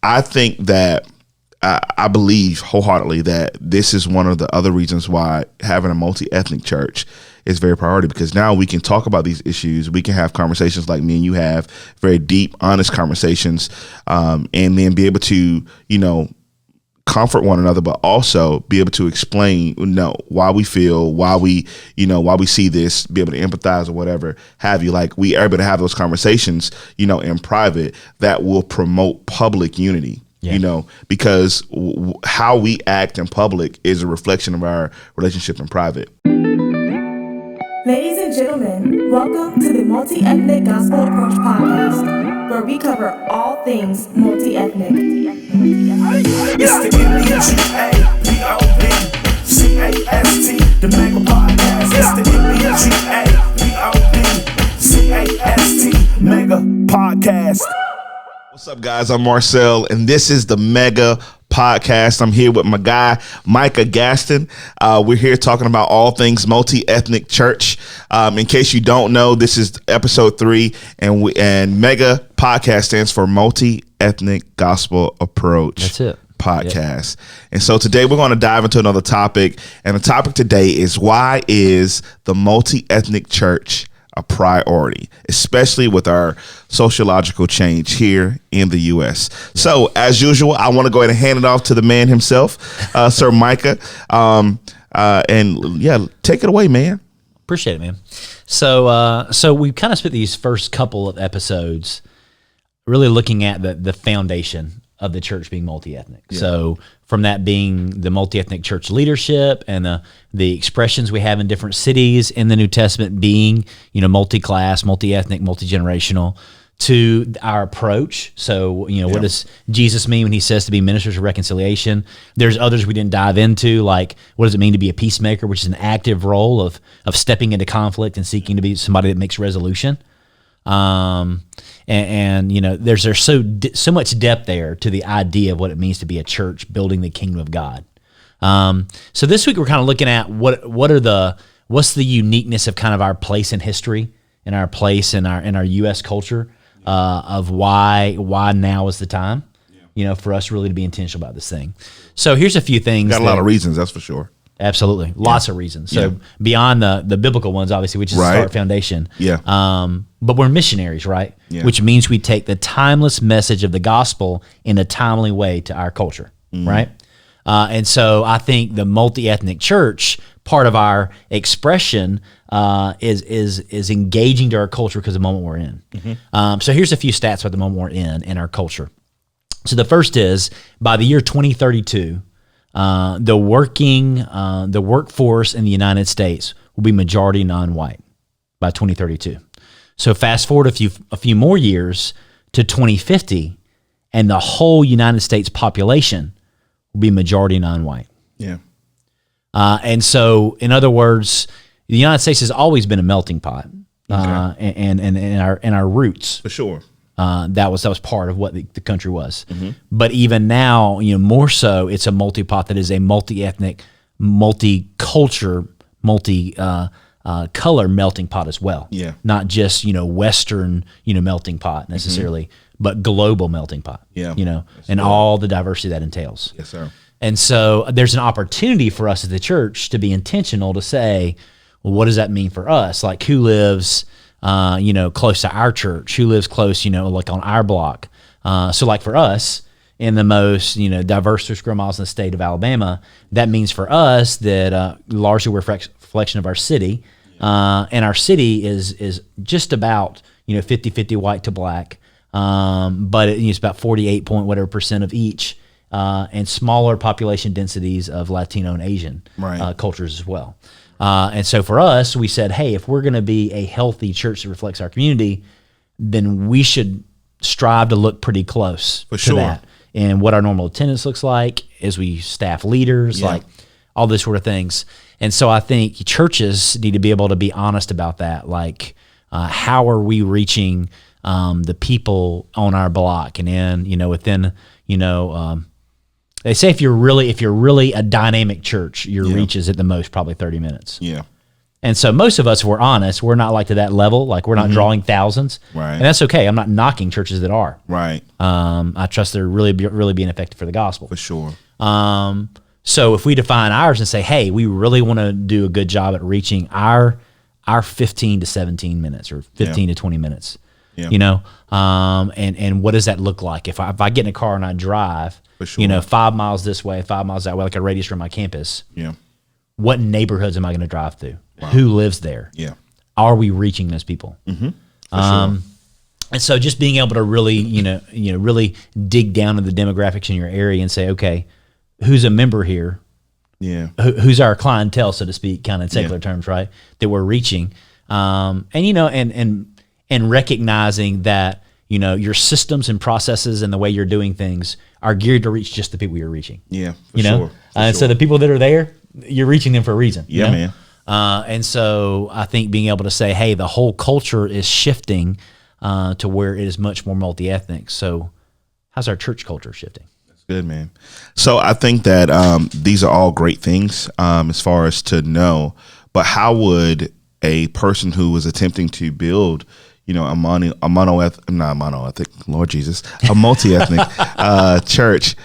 I think that I believe wholeheartedly that this is one of the other reasons why having a multi-ethnic church is very priority, because now we can talk about these issues. We can have conversations like me and you have, very deep, honest conversations, and then be able to, comfort one another, but also be able to explain, why we feel, why we see this, be able to empathize or whatever have you. Like, we are able to have those conversations, in private that will promote public unity. Yeah. Because how we act in public is a reflection of our relationship in private. Ladies and gentlemen, welcome to the Multi-Ethnic Gospel Approach podcast, where we cover all things multi-ethnic. It's the M-E-G-A-P-O-D-C-A-S-T, the Mega Podcast. It's the M-E-G-A-P-O-D-C-A-S-T, Mega Podcast. What's up, guys? I'm Marcel, and this is the Mega Podcast. I'm here with my guy, Micah Gaston. We're here talking about all things multi-ethnic church. In case you don't know, this is episode 3, and Mega Podcast stands for Multi-Ethnic Gospel Approach. That's it. Podcast. Yep. And so today we're going to dive into another topic, and the topic today is, why is the multi-ethnic church a priority, especially with our sociological change here in the U.S. So, as usual, I want to go ahead and hand it off to the man himself, Sir Micah. And take it away, man. Appreciate it, man. So we kind of spent these first couple of episodes really looking at the foundation of the church being multi-ethnic. Yeah. So from that being the multi-ethnic church leadership and the expressions we have in different cities in the New Testament being, multi-class, multi-ethnic, multi-generational, to our approach. So, what does Jesus mean when he says to be ministers of reconciliation? There's others we didn't dive into, like what does it mean to be a peacemaker, which is an active role of stepping into conflict and seeking to be somebody that makes resolution. There's so much depth there to the idea of what it means to be a church building the kingdom of God. So this week we're kind of looking at what's the uniqueness of kind of our place in history and our place in our U.S. culture, of why now is the time, for us really to be intentional about this thing. So here's a few things. Got a lot of reasons, that's for sure. Absolutely. Lots of reasons. So beyond the biblical ones, obviously, which is the start foundation. Yeah. But we're missionaries, right? Yeah. Which means we take the timeless message of the gospel in a timely way to our culture, right? And so I think the multi-ethnic church, part of our expression, is engaging to our culture because of the moment we're in. Mm-hmm. So here's a few stats about the moment we're in our culture. So the first is, by the year 2032, the workforce in the United States will be majority non-white by 2032. So fast forward a few more years to 2050, and the whole United States population will be majority non-white. Yeah. And so, in other words, the United States has always been a melting pot, and our roots. For sure. That was part of what the country was. Mm-hmm. But even now, more so, it's a multi-pot that is a multi-ethnic, multi-culture, color melting pot as well. Yeah. Not just, Western, melting pot necessarily, but global melting pot. Yeah. And all the diversity that entails. Yes, sir. And so there's an opportunity for us as the church to be intentional to say, well, what does that mean for us? Like, who lives close to our church, who lives close, like on our block. So like for us, in the most, diverse 3 square miles in the state of Alabama, that means for us that largely we're a reflection of our city. And our city is just about, 50-50 white to black. But it's about 48% of each, and smaller population densities of Latino and Asian cultures as well. And so for us, we said, hey, if we're going to be a healthy church that reflects our community, then we should strive to look pretty close to that. And what our normal attendance looks like as we staff leaders, like all those sort of things. And so I think churches need to be able to be honest about that. Like, how are we reaching the people on our block? And then, within, they say if you're really a dynamic church, your reach is at the most probably 30 minutes. Yeah. And so most of us, if we're honest, we're not like to that level. Like we're not drawing thousands. Right. And that's okay. I'm not knocking churches that are. Right. I trust they're really being effective for the gospel. For sure. So if we define ours and say, hey, we really want to do a good job at reaching our 15 to 17 minutes or 15 to 20 minutes, Yeah. you know, and what does that look like? If I get in a car and I drive, For sure. you know, 5 miles this way, 5 miles that way, like a radius from my campus, Yeah. what neighborhoods am I going to drive through? Who lives there? Yeah. Are we reaching those people? For And so just being able to really, really dig down into the demographics in your area and say, okay, who's a member here? Yeah. Who's our clientele, so to speak, kind of in secular terms, right? That we're reaching, and recognizing that your systems and processes and the way you're doing things are geared to reach just the people you're reaching. Yeah. For sure. And so the people that are there, you're reaching them for a reason. Yeah, man. And so I think being able to say, hey, the whole culture is shifting to where it is much more multi-ethnic. So how's our church culture shifting? Good, man. So I think that these are all great things as far as to know, but how would a person who was attempting to build, a multi-ethnic church,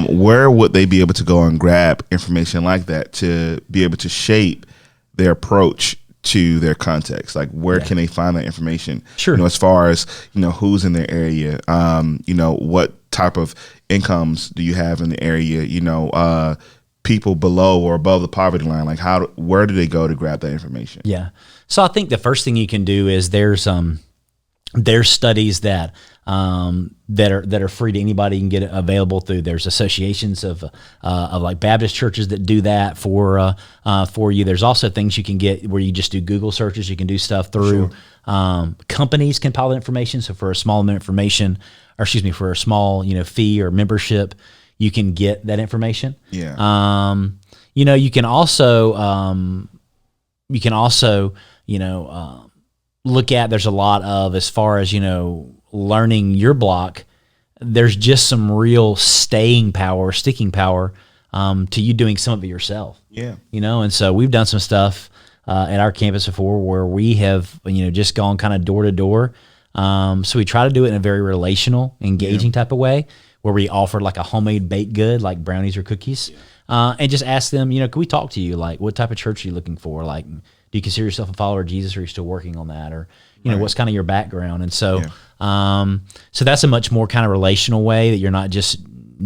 where would they be able to go and grab information like that to be able to shape their approach to their context? Like where can they find that information? Sure. As far as, who's in their area, what type of incomes do you have in the area, people below or above the poverty line, like where do they go to grab that information? Yeah. So I think the first thing you can do is there's studies that are free to anybody. You can get it available through. There's associations of like Baptist churches that do that for you. There's also things you can get where you just do Google searches. You can do stuff through companies compile that information. So for a small amount of information, for a small fee or membership, you can get that information. Yeah. You can also look at, there's a lot of, as far as, learning your block, there's just some real staying power, sticking power to you doing some of it yourself. Yeah. And so we've done some stuff at our campus before where we have, just gone kind of door to door. So we try to do it in a very relational, engaging type of way where we offer like a homemade baked good, like brownies or cookies, and just ask them, can we talk to you? Like, what type of church are you looking for? Like, do you consider yourself a follower of Jesus, or are you still working on that? Or, what's kind of your background? And so, so that's a much more kind of relational way that you're not just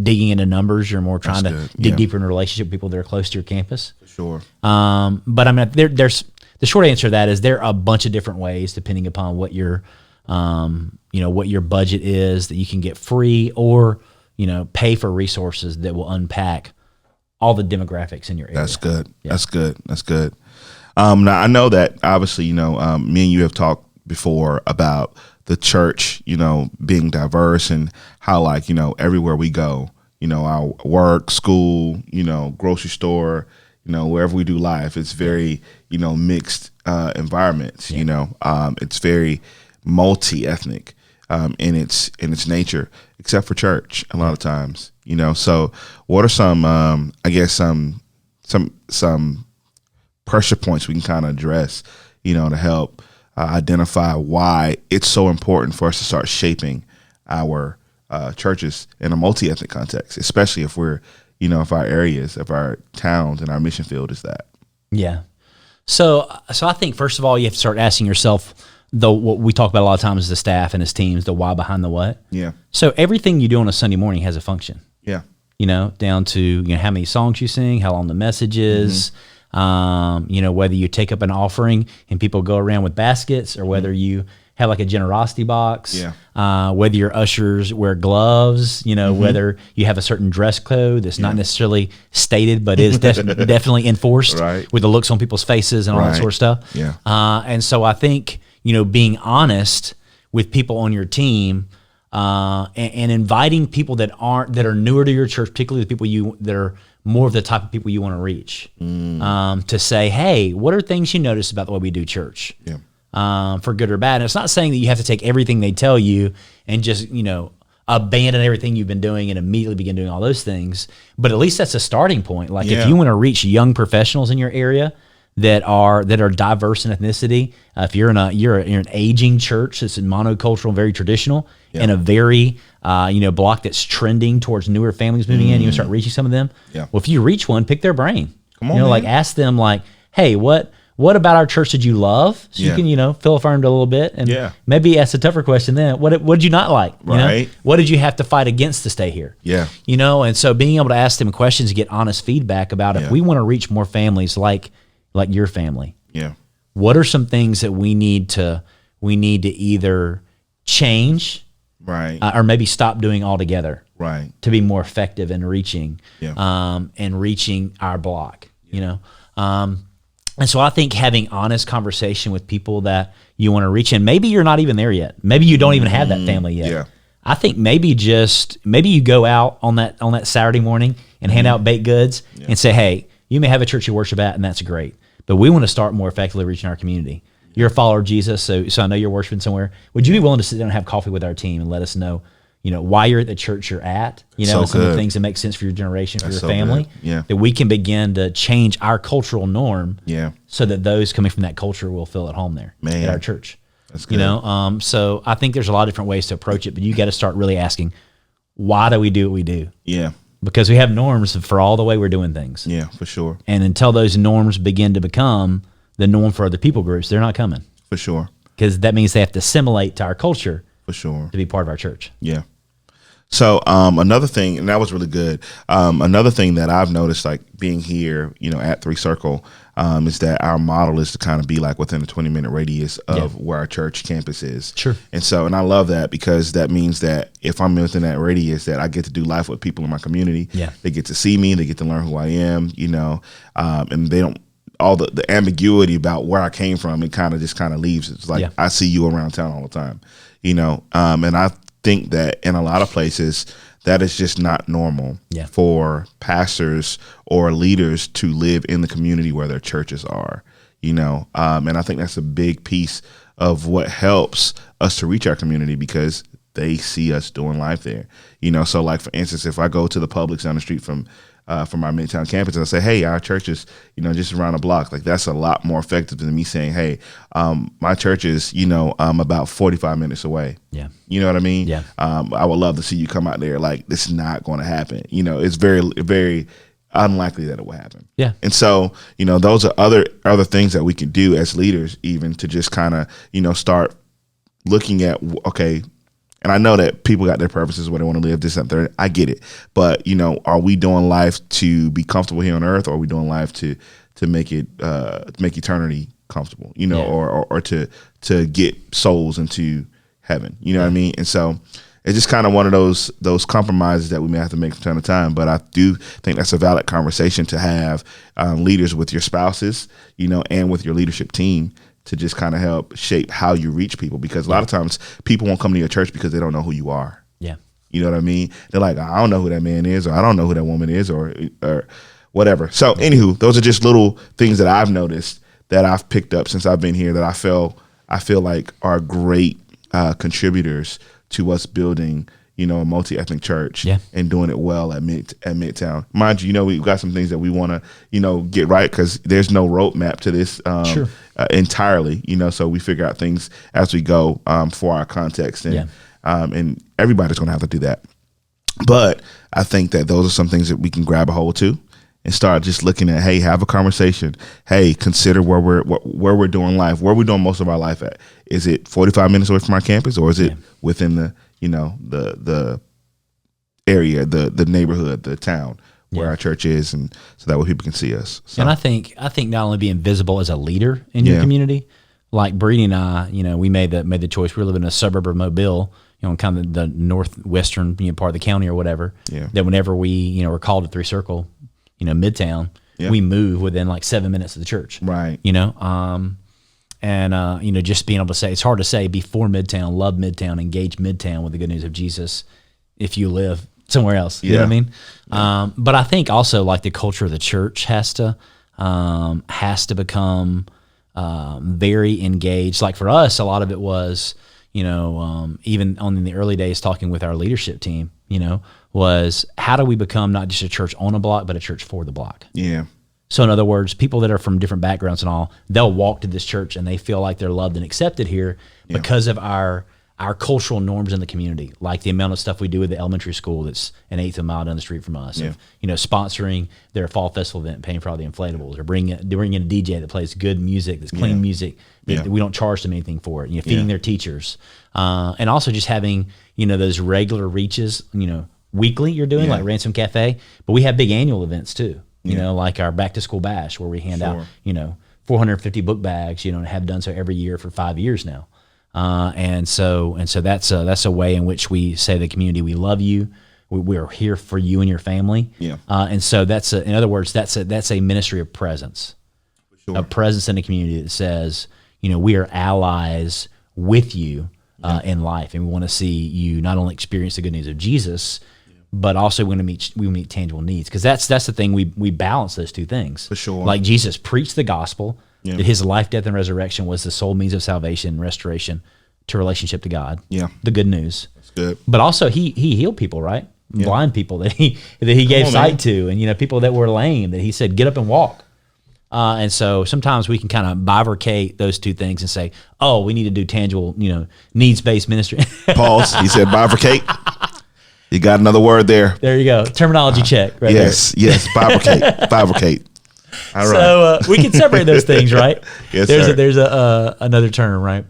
digging into numbers. You're more trying to dig deeper in a relationship with people that are close to your campus. For sure. But I mean, there's the short answer to that is there are a bunch of different ways depending upon what your, what your budget is that you can get free or, pay for resources that will unpack all the demographics in your area. That's good. Yeah. That's good. That's good. Now I know that obviously, me and you have talked before about the church, being diverse and how like, everywhere we go, our work, school, grocery store, wherever we do life, it's very, mixed environments, it's very multi-ethnic in its nature, except for church a lot of times, so what are some, some pressure points we can kind of address, to help identify why it's so important for us to start shaping our churches in a multi-ethnic context, especially if we're, if our areas, if our towns and our mission field is that. Yeah. So I think first of all, you have to start asking yourself, what we talk about a lot of times is the staff and his teams, the why behind the what. Yeah. So everything you do on a Sunday morning has a function. Yeah. Down to how many songs you sing, how long the message is, whether you take up an offering and people go around with baskets, or whether you have like a generosity box, whether your ushers wear gloves, whether you have a certain dress code that's not necessarily stated, but is definitely enforced with the looks on people's faces and all that sort of stuff. Yeah. And so I think, being honest with people on your team, and inviting people that are newer to your church, particularly the people that are more of the type of people you want to reach, to say, hey, what are things you notice about the way we do church? Yeah. For good or bad. And it's not saying that you have to take everything they tell you and just, abandon everything you've been doing and immediately begin doing all those things. But at least that's a starting point. Like if you want to reach young professionals in your area that are diverse in ethnicity. If you're you're an aging church that's monocultural, very traditional, and a very block that's trending towards newer families moving in, you start reaching some of them. Yeah. Well, if you reach one, pick their brain. Come on, man. like ask them like, hey, what about our church did you love? So you can feel affirmed a little bit, and maybe ask a tougher question then. What did you not like? Right. What did you have to fight against to stay here? Yeah. And so being able to ask them questions and get honest feedback about if we want to reach more families like your family. Yeah. What are some things that we need to either change, right, or maybe stop doing altogether, right, to be more effective in reaching, Yeah. reaching our block. And so I think having honest conversation with people that you want to reach, and maybe you're not even there yet. Maybe you don't even have that family yet. Yeah. I think maybe you go out on that Saturday morning and hand out baked goods and say, hey, you may have a church you worship at, and that's great, but we want to start more effectively reaching our community. You're a follower of Jesus, so I know you're worshiping somewhere. Would you be willing to sit down and have coffee with our team and let us know, why you're at the church you're at, and some of the things that make sense for your generation, for your family, that we can begin to change our cultural norm, so that those coming from that culture will feel at home there at our church. That's good. So I think there's a lot of different ways to approach it, but you got to start really asking, why do we do what we do? Yeah. Because we have norms for all the way we're doing things. Yeah, for sure. And until those norms begin to become the norm for other people groups, they're not coming. For sure. Because that means they have to assimilate to our culture. For sure. To be part of our church. Yeah. So another thing, and that was really good. Another thing that I've noticed, like being here, at Three Circle, is that our model is to kind of be like within a 20-minute radius of where our church campus is. Sure. And I love that, because that means that if I'm within that radius, that I get to do life with people in my community. Yeah. They get to see me, they get to learn who I am, and they don't, all the ambiguity about where I came from, it kind of leaves. It's like, I see you around town all the time, and I think that in a lot of places that is just not normal for pastors or leaders to live in the community where their churches are, and I think that's a big piece of what helps us to reach our community, because they see us doing life there, so like, for instance, if I go to the Publix down the street from our Midtown campus, and I say, hey, our church is, just around the block. Like, that's a lot more effective than me saying, hey, my church is, about 45 minutes away. Yeah. You know what I mean? Yeah. I would love to see you come out there. Like, this is not going to happen. It's very, very unlikely that it will happen. Yeah. And so, those are other things that we can do as leaders, even to just kind of, start looking at, okay, and I know that people got their purposes where they want to live, this and third. I get it. But, are we doing life to be comfortable here on earth, or are we doing life to make it make eternity comfortable, or to get souls into heaven? You know what I mean? And so it's just kind of one of those compromises that we may have to make from time to time. But I do think that's a valid conversation to have, leaders with your spouses, and with your leadership team, to just kind of help shape how you reach people, because a lot of times people won't come to your church because they don't know who you are. Yeah. You know what I mean? They're like, I don't know who that man is, or I don't know who that woman is, or whatever. So anywho, those are just little things that I've noticed that I've picked up since I've been here that I feel like are great contributors to us building, a multi-ethnic church and doing it well at Midtown. Mind you, we've got some things that we want to, get right, because there's no roadmap to this entirely, so we figure out things as we go for our context, and everybody's going to have to do that. But I think that those are some things that we can grab a hold to and start just looking at, hey, have a conversation. Hey, consider where we're doing life, where we're doing most of our life at. Is it 45 minutes away from our campus, or is it within the the area, the neighborhood, the town where our church is, and so that way people can see us. So. And I think not only being visible as a leader in your community, like Brady and I, we made the choice. We live in a suburb of Mobile, kind of the northwestern part of the county or whatever. Yeah. That whenever we were called to Three Circle, Midtown, we move within like 7 minutes of the church. Right. Just being able to say, it's hard to say before Midtown, love Midtown, engage Midtown with the good news of Jesus if you live somewhere else. You know what I mean? Yeah. But I think also like the culture of the church has to become very engaged. Like for us, a lot of it was, even in the early days talking with our leadership team, was how do we become not just a church on a block, but a church for the block? Yeah. So in other words, people that are from different backgrounds and all, they'll walk to this church and they feel like they're loved and accepted here because of our cultural norms in the community, like the amount of stuff we do with the elementary school that's an eighth of a mile down the street from us, of, sponsoring their fall festival event, paying for all the inflatables, or bringing in a DJ that plays good music, that's clean music, that we don't charge them anything for it, feeding their teachers, and also just having, those regular reaches, weekly you're doing, like Ransom Cafe, but we have big annual events too, like our back to school bash where we hand out, 450 book bags, and have done so every year for 5 years now. And so that's a way in which we say to the community, we love you. We are here for you and your family. Yeah. And so in other words, that's a ministry of presence, a presence in the community that says, we are allies with you in life, and we want to see you not only experience the good news of Jesus, but also we meet tangible needs, because that's the thing, we balance those two things. For sure. Like Jesus preached the gospel. Yeah. That his life, death, and resurrection was the sole means of salvation and restoration to relationship to God. Yeah. The good news. That's good. But also he healed people, right? Yeah. Blind people that he gave sight to, and people that were lame that he said, get up and walk. And so sometimes we can kind of bifurcate those two things and say, oh, we need to do tangible, needs-based ministry. Pause. He said bifurcate. You got another word there. There you go. Terminology check right there. Yes, bifurcate. Bifurcate. All right. So we can separate those things, right? Yes, there's another term, right?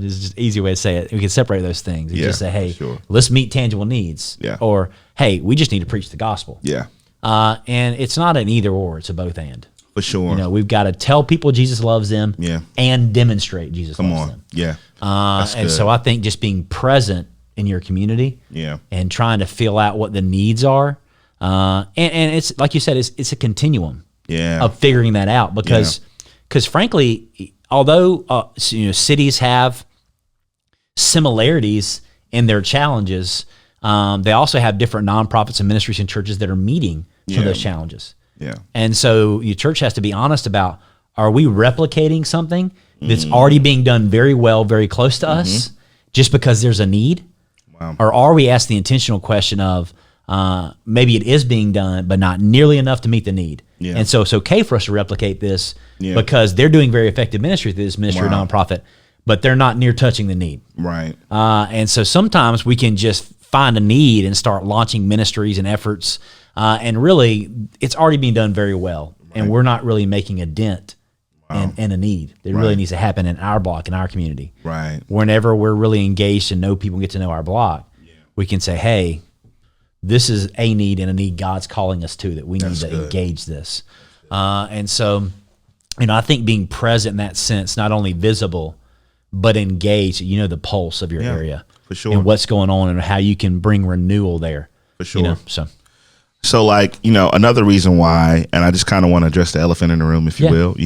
This is just an easy way to say it. We can separate those things and just say, hey, let's meet tangible needs. Yeah. Or, hey, we just need to preach the gospel. Yeah. And it's not an either or, it's a both and. For sure. We've got to tell people Jesus loves them and demonstrate Jesus loves them. Yeah. And so I think just being present in your community and trying to fill out what the needs are. And it's, like you said, it's a continuum. Of figuring that out, because frankly, although cities have similarities in their challenges, they also have different nonprofits and ministries and churches that are meeting some of those challenges. Yeah, and so your church has to be honest about: are we replicating something that's already being done very well, very close to us, just because there's a need, or are we asking the intentional question of maybe it is being done, but not nearly enough to meet the need. Yeah. And so it's okay for us to replicate this because they're doing very effective ministry through this ministry or nonprofit, but they're not near touching the need. Right. And so sometimes we can just find a need and start launching ministries and efforts, and really it's already being done very well, and we're not really making a dent in a need that really needs to happen in our block, in our community. Right. Whenever we're really engaged and know people, get to know our block, we can say, hey, this is a need and a need God's calling us to, that we need to engage this. And so, I think being present in that sense, not only visible, but engaged, the pulse of your area. For sure. And what's going on and how you can bring renewal there. For sure. So like, another reason why, and I just kind of want to address the elephant in the room, if you will,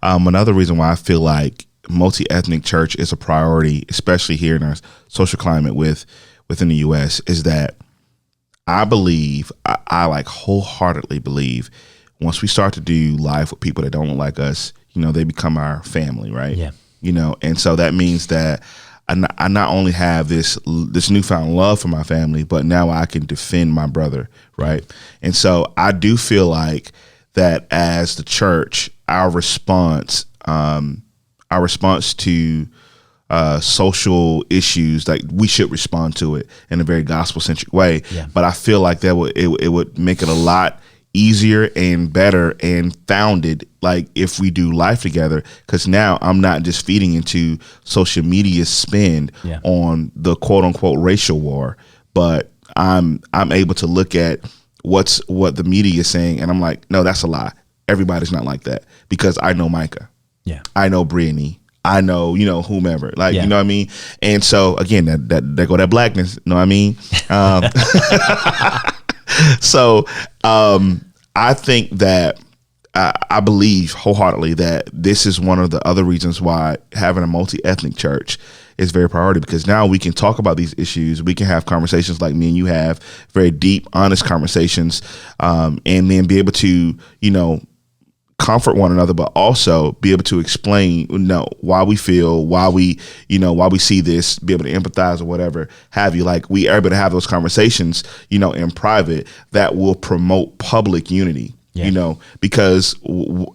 another reason why I feel like multi-ethnic church is a priority, especially here in our social climate within the U.S., is that I believe, I like wholeheartedly believe, once we start to do life with people that don't look like us, they become our family, right? Yeah. And so that means that I not only have this newfound love for my family, but now I can defend my brother, right? And so I do feel like that as the church, our response to social issues, like we should respond to it in a very gospel-centric way. Yeah. But I feel like that it would make it a lot easier and better and founded, like if we do life together, because now I'm not just feeding into social media spin on the quote unquote racial war, but I'm able to look at what the media is saying, and I'm like, no, that's a lie. Everybody's not like that, because I know Micah. Yeah. I know Brittany. I know, whomever, like, you know what I mean? And so again, that go that blackness, you know what I mean? So I think that I believe wholeheartedly that this is one of the other reasons why having a multi-ethnic church is very priority, because now we can talk about these issues. We can have conversations like me and you have, very deep, honest conversations, and then be able to, comfort one another, but also be able to explain, why we feel, why we see this, be able to empathize or whatever have you. Like, we are able to have those conversations, in private, that will promote public unity. you know, because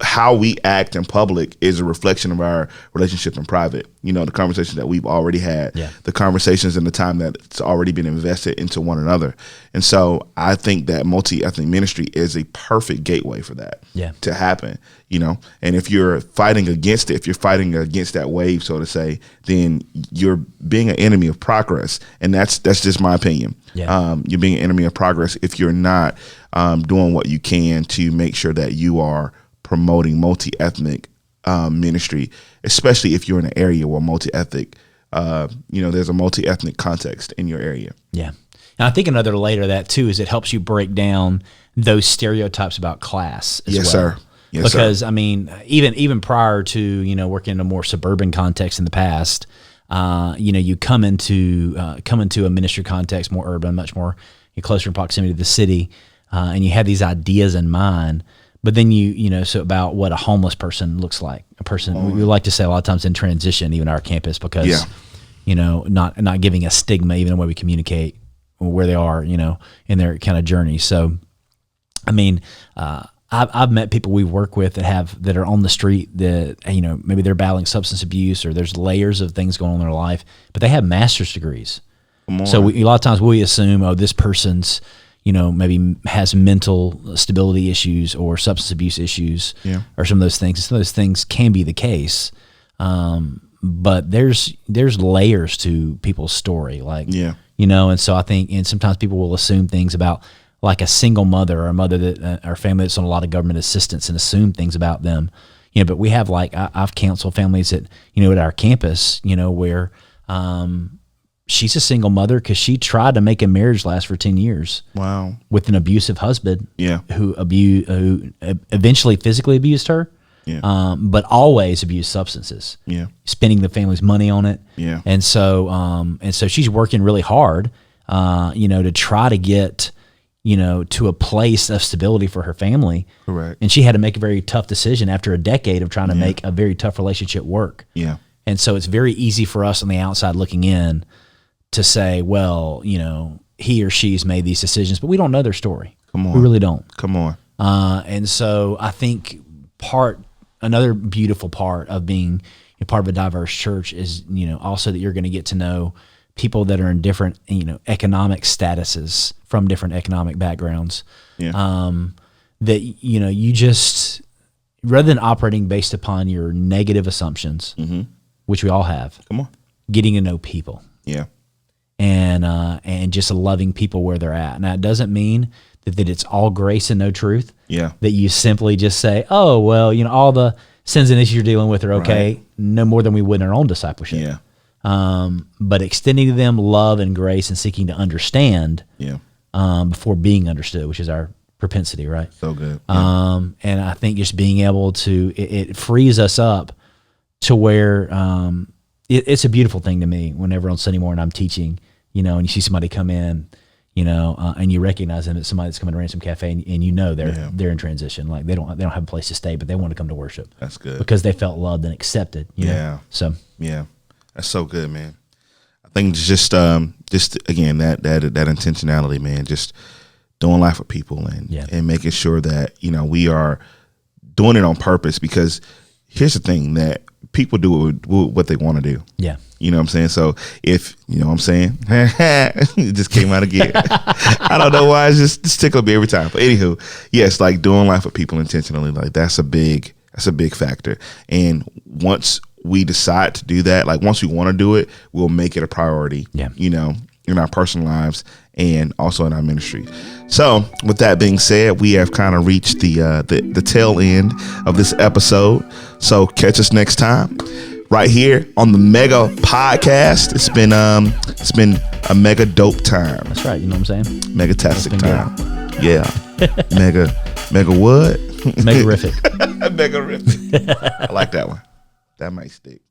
how we act in public is a reflection of our relationship in private. You know, the conversations that we've already had, the conversations and the time that's already been invested into one another. And so I think that multi-ethnic ministry is a perfect gateway for that to happen, you know. And if you're fighting against it, if you're fighting against that wave, so to say, then you're being an enemy of progress. And that's just my opinion. You're being an enemy of progress if you're not doing what you can to make sure that you are promoting multi-ethnic ministry, especially if you're in an area where multi-ethnic, there's a multi-ethnic context in your area. Yeah. And I think another layer of that too is it helps you break down those stereotypes about class as well. Sir. Yes, because sir. I mean, even prior to, you know, working in a more suburban context in the past, you come into a ministry context, more urban, much more closer in proximity to the city, and you have these ideas in mind. But then so about what a homeless person looks like, a person we like to say a lot of times in transition, even our campus, because not giving a stigma, even the way we communicate where they are, you know, in their kind of journey. So, I mean, I've met people we work with that are on the street that, you know, maybe they're battling substance abuse or there's layers of things going on in their life, but they have master's degrees. So a lot of times we assume, oh, this person's, you know, maybe has mental stability issues or substance abuse issues or some of those things. Some of those things can be the case. But there's layers to people's story, like, you know, and so I think, and sometimes people will assume things about like a single mother or a mother that or family that's on a lot of government assistance and assume things about them, you know. But we have like I've counseled families that, you know, at our campus, you know, where she's a single mother because she tried to make a marriage last for 10 years. Wow. With an abusive husband. Who eventually physically abused her. But always abused substances. Spending the family's money on it. And so she's working really hard, you know, to try to get, you know, to a place of stability for her family. Correct. And she had to make a very tough decision after a decade of trying to make a very tough relationship work. And so it's very easy for us on the outside looking in to say, well, you know, he or she's made these decisions, but we don't know their story. Come on. We really don't. Come on. And so I think another beautiful part of being a part of a diverse church is, you know, also that you're going to get to know people that are in different, you know, economic statuses from different economic backgrounds. That, you know, you just, rather than operating based upon your negative assumptions, which we all have, getting to know people. And just loving people where they're at. Now, it doesn't mean that it's all grace and no truth. That you simply just say, oh, well, you know, all the sins and issues you're dealing with are okay, no more than we would in our own discipleship. But extending to them love and grace and seeking to understand before being understood, which is our propensity, right? So good. And I think just being able to, it frees us up to where it's a beautiful thing to me whenever on Sunday morning I'm teaching, you know, and you see somebody come in, you know, and you recognize them as somebody that's coming to Ransom Cafe, and you know they're in transition, like they don't have a place to stay, but they want to come to worship. That's good because they felt loved and accepted. You know? So that's so good, man. I think just again that intentionality, man, just doing life with people and making sure that, you know, we are doing it on purpose, because here's the thing, that people do what they want to do. You know what I'm saying? So if, you know what I'm saying, it just came out again. I don't know why, it's just tickle me every time. But anywho, yes, like doing life with people intentionally, like that's a big factor. And once we decide to do that, like once we want to do it, we'll make it a priority, you know, in our personal lives and also in our ministry. So with that being said, we have kind of reached the tail end of this episode. So catch us next time right here on the Mega Podcast. It's been a mega dope time. That's right. You know what I'm saying? Megatastic time. Good. Yeah. mega what? Megarific. Megarific. I like that one. That might stick.